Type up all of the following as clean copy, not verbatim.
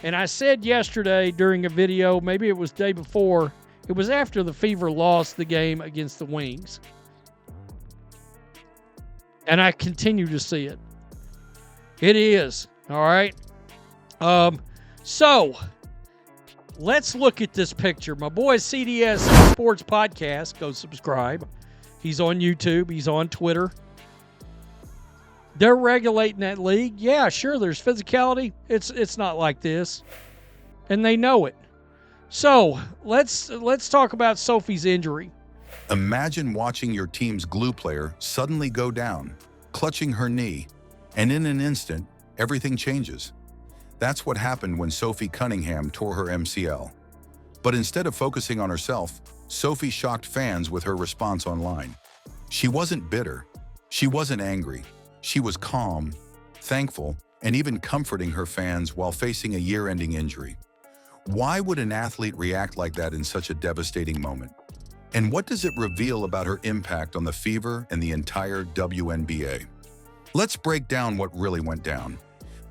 And I said yesterday during a video, maybe it was day before, it was after the Fever lost the game against the Wings. And I continue to see it. It is. All right. So let's look at this picture. My boy CDS Sports Podcast, go subscribe. He's on YouTube. He's on Twitter. They're regulating that league. Yeah, sure, there's physicality. It's not like this. And they know it. So let's talk about Sophie's injury. Imagine watching your team's glue player suddenly go down, clutching her knee, and in an instant, everything changes. That's what happened when Sophie Cunningham tore her MCL. But instead of focusing on herself, Sophie shocked fans with her response online. She wasn't bitter. She wasn't angry. She was calm, thankful, and even comforting her fans while facing a year-ending injury. Why would an athlete react like that in such a devastating moment? And what does it reveal about her impact on the Fever and the entire WNBA? Let's break down what really went down.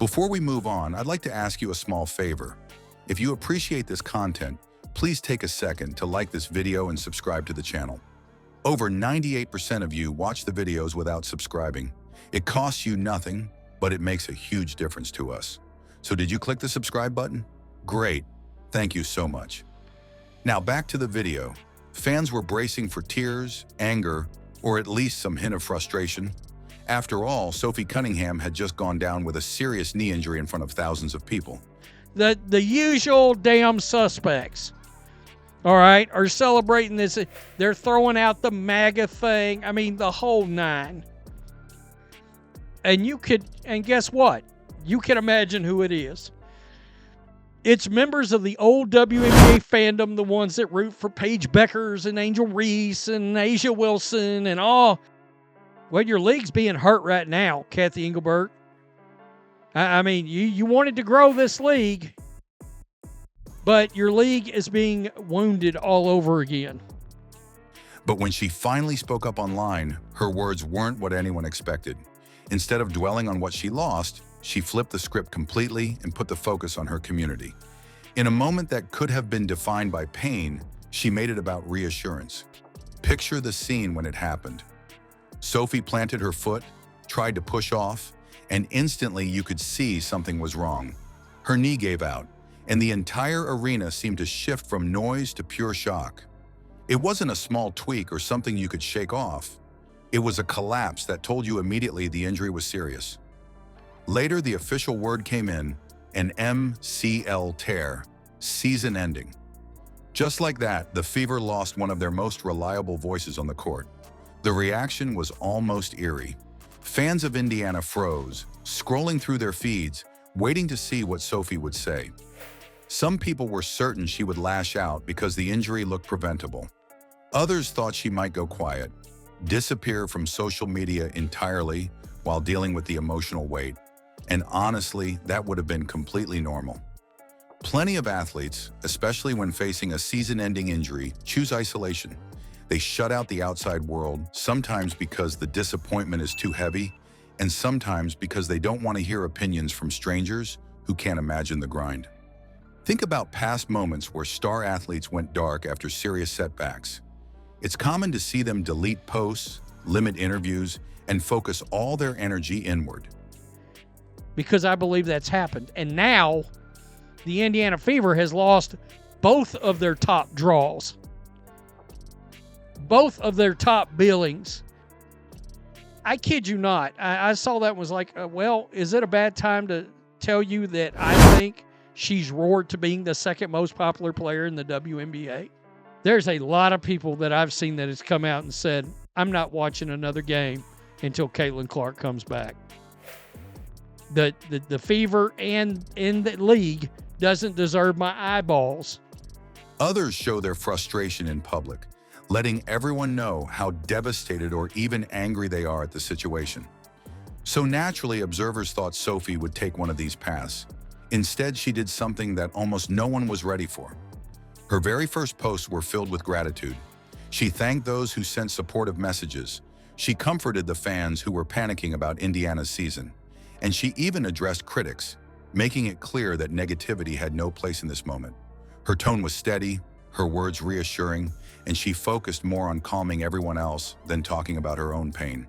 Before we move on, I'd like to ask you a small favor. If you appreciate this content, please take a second to like this video and subscribe to the channel. Over 98% of you watch the videos without subscribing. It costs you nothing, but it makes a huge difference to us. So did you click the subscribe button? Great. Thank you so much. Now back to the video. Fans were bracing for tears, anger, or at least some hint of frustration. After all, Sophie Cunningham had just gone down with a serious knee injury in front of thousands of people. The usual damn suspects, all right, are celebrating this. They're throwing out the MAGA thing. I mean, the whole nine. And guess what? You can imagine who it is. It's members of the old WNBA fandom, the ones that root for Paige Beckers and Angel Reese and Asia Wilson and all. Well, your league's being hurt right now, Kathy Engelbert. I mean, you wanted to grow this league, but your league is being wounded all over again. But when she finally spoke up online, her words weren't what anyone expected. Instead of dwelling on what she lost, she flipped the script completely and put the focus on her community. In a moment that could have been defined by pain, she made it about reassurance. Picture the scene when it happened. Sophie planted her foot, tried to push off, and instantly you could see something was wrong. Her knee gave out, and the entire arena seemed to shift from noise to pure shock. It wasn't a small tweak or something you could shake off. It was a collapse that told you immediately the injury was serious. Later, the official word came in, an MCL tear, season ending. Just like that, the Fever lost one of their most reliable voices on the court. The reaction was almost eerie. Fans of Indiana froze, scrolling through their feeds, waiting to see what Sophie would say. Some people were certain she would lash out because the injury looked preventable. Others thought she might go quiet, disappear from social media entirely while dealing with the emotional weight. And honestly, that would have been completely normal. Plenty of athletes, especially when facing a season-ending injury, choose isolation. They shut out the outside world, sometimes because the disappointment is too heavy, and sometimes because they don't want to hear opinions from strangers who can't imagine the grind. Think about past moments where star athletes went dark after serious setbacks. It's common to see them delete posts, limit interviews, and focus all their energy inward. Because I believe that's happened. And now, the Indiana Fever has lost both of their top draws. Both of their top billings. I kid you not. I saw that and was like, well, is it a bad time to tell you that I think she's roared to being the second most popular player in the WNBA? There's a lot of people that I've seen that has come out and said, I'm not watching another game until Caitlin Clark comes back. The Fever and in the league doesn't deserve my eyeballs. Others show their frustration in public, letting everyone know how devastated or even angry they are at the situation. So naturally, observers thought Sophie would take one of these paths. Instead, she did something that almost no one was ready for. Her very first posts were filled with gratitude. She thanked those who sent supportive messages. She comforted the fans who were panicking about Indiana's season. And she even addressed critics. making it clear that negativity had no place in this moment. Her tone was steady, her words reassuring, and she focused more on calming everyone else than talking about her own pain.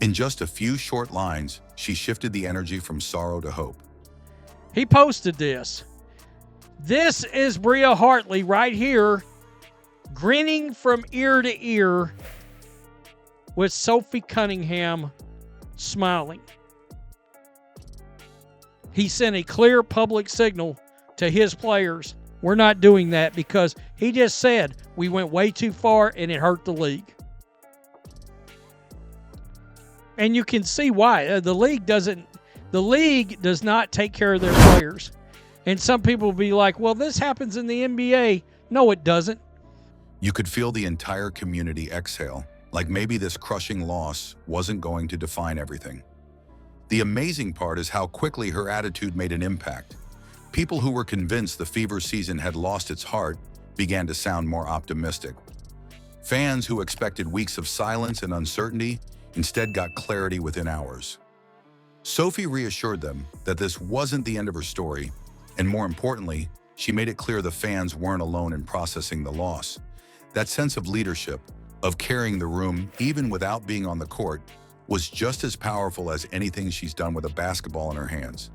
In just a few short lines, she shifted the energy from sorrow to hope. He posted this. This is Bria Hartley right here, grinning from ear to ear with Sophie Cunningham smiling. He sent a clear public signal to his players. We're not doing that because he just said we went way too far and it hurt the league. And you can see why. The league does not take care of their players. And some people will be like, well, this happens in the NBA. No, it doesn't. You could feel the entire community exhale, like maybe this crushing loss wasn't going to define everything. The amazing part is how quickly her attitude made an impact. People who were convinced the Fever season had lost its heart began to sound more optimistic. Fans who expected weeks of silence and uncertainty instead got clarity within hours. Sophie reassured them that this wasn't the end of her story, and more importantly, she made it clear the fans weren't alone in processing the loss. That sense of leadership, of carrying the room even without being on the court, was just as powerful as anything she's done with a basketball in her hands.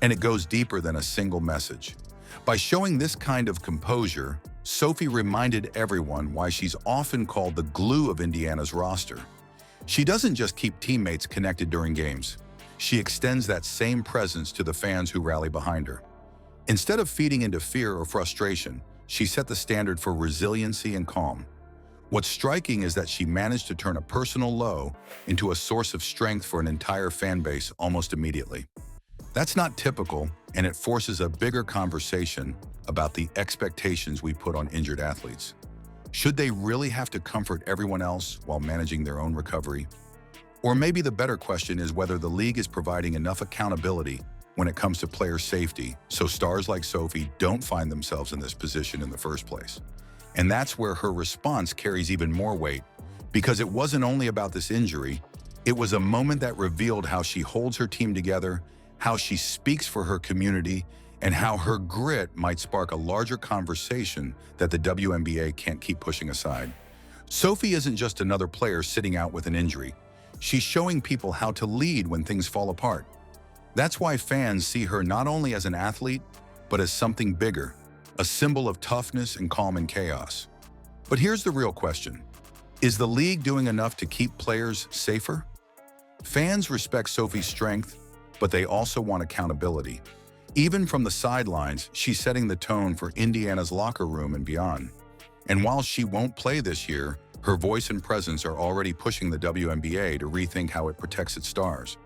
And it goes deeper than a single message. By showing this kind of composure, Sophie reminded everyone why she's often called the glue of Indiana's roster. She doesn't just keep teammates connected during games. She extends that same presence to the fans who rally behind her. Instead of feeding into fear or frustration, she set the standard for resiliency and calm. What's striking is that she managed to turn a personal low into a source of strength for an entire fan base almost immediately. That's not typical, and it forces a bigger conversation about the expectations we put on injured athletes. Should they really have to comfort everyone else while managing their own recovery? Or maybe the better question is whether the league is providing enough accountability when it comes to player safety so stars like Sophie don't find themselves in this position in the first place. And that's where her response carries even more weight, because it wasn't only about this injury, it was a moment that revealed how she holds her team together, how she speaks for her community, and how her grit might spark a larger conversation that the WNBA can't keep pushing aside. Sophie isn't just another player sitting out with an injury. She's showing people how to lead when things fall apart. That's why fans see her not only as an athlete, but as something bigger, a symbol of toughness and calm in chaos. But here's the real question. Is the league doing enough to keep players safer? Fans respect Sophie's strength, but they also want accountability. Even from the sidelines, she's setting the tone for Indiana's locker room and beyond. And while she won't play this year, her voice and presence are already pushing the WNBA to rethink how it protects its stars.